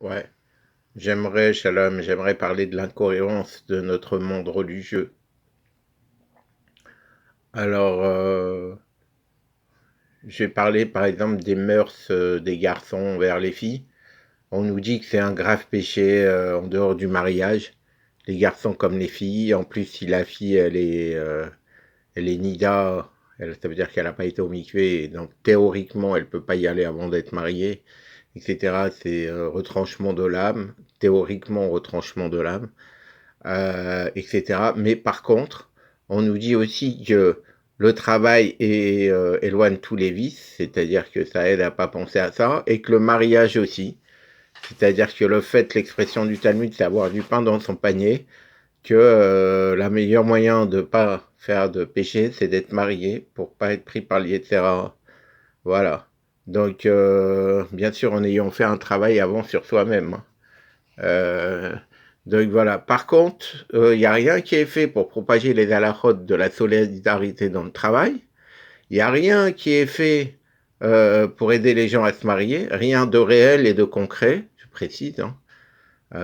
Ouais, j'aimerais, Shalom, j'aimerais parler de l'incohérence de notre monde religieux. Alors, je vais parler par exemple des mœurs des garçons vers les filles. On nous dit que c'est un grave péché en dehors du mariage, les garçons comme les filles. En plus, si la fille elle est nida, ça veut dire qu'elle n'a pas été au mikvé, et donc théoriquement elle peut pas y aller avant d'être mariée, etc. C'est retranchement de l'âme, théoriquement retranchement de l'âme. etc. Mais par contre, on nous dit aussi que le travail éloigne tous les vices, c'est-à-dire que ça aide à pas penser à ça, et que le mariage aussi, c'est-à-dire que le fait, l'expression du Talmud, c'est avoir du pain dans son panier, que la meilleure moyen de pas faire de péché, c'est d'être marié pour pas être pris par l'Yetzera. Voilà. Donc, bien sûr, en ayant fait un travail avant sur soi-même. Euh, donc voilà. Par contre, il n'y a rien qui est fait pour propager les halakhot de la solidarité dans le travail. Il n'y a rien qui est fait pour aider les gens à se marier. Rien de réel et de concret, je précise. Hein.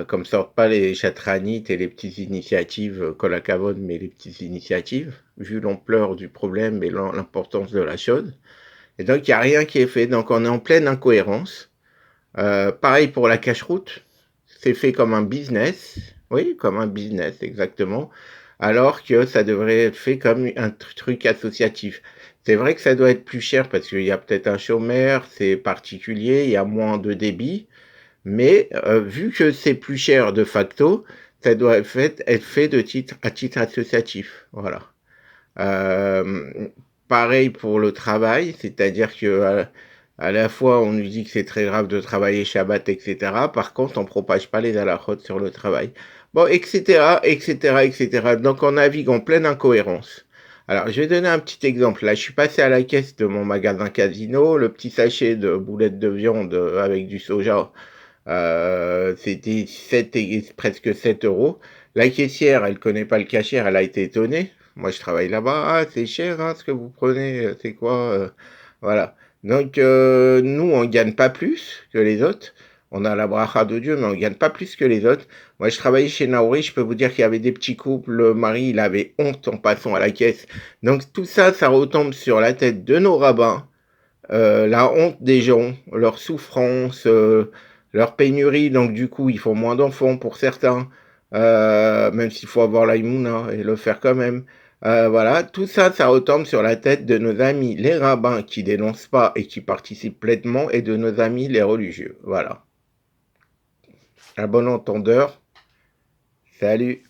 Comme sortent pas les chatranites et les petites initiatives, Kolakavod, mais les petites initiatives, vu l'ampleur du problème et l'importance de la chose. Et donc, il n'y a rien qui est fait. Donc, on est en pleine incohérence. Pareil pour la cache-route, c'est fait comme un business, oui, comme un business exactement, alors que ça devrait être fait comme un truc associatif. C'est vrai que ça doit être plus cher parce qu'il y a peut-être un chômeur, c'est particulier, il y a moins de débit, mais vu que c'est plus cher de facto, ça doit être fait à titre associatif, voilà. Euh, Pareil pour le travail, c'est-à-dire que à la fois on nous dit que c'est très grave de travailler Shabbat, etc. Par contre, on propage pas les halakhot sur le travail. Bon, etc., etc., etc. Donc on navigue en pleine incohérence. Alors, je vais donner un petit exemple. Là, je suis passé à la caisse de mon magasin Casino. Le petit sachet de boulettes de viande avec du soja, c'était presque 7 euros. La caissière, elle connaît pas le cachère, elle a été étonnée. Moi, je travaille là-bas. Ah, c'est cher, hein, ce que vous prenez. C'est quoi voilà. Donc, nous, on gagne pas plus que les autres. On a la bracha de Dieu, mais on gagne pas plus que les autres. Moi, je travaillais chez Naori. Je peux vous dire qu'il y avait des petits couples. Le mari, il avait honte en passant à la caisse. Donc, tout ça, ça retombe sur la tête de nos rabbins, la honte des gens, leur souffrance, leur pénurie, donc du coup ils font moins d'enfants pour certains, même s'il faut avoir l'aïmouna et le faire quand même. Voilà, tout ça, ça retombe sur la tête de nos amis les rabbins qui dénoncent pas et qui participent pleinement et de nos amis les religieux. Voilà. À bon entendeur, salut.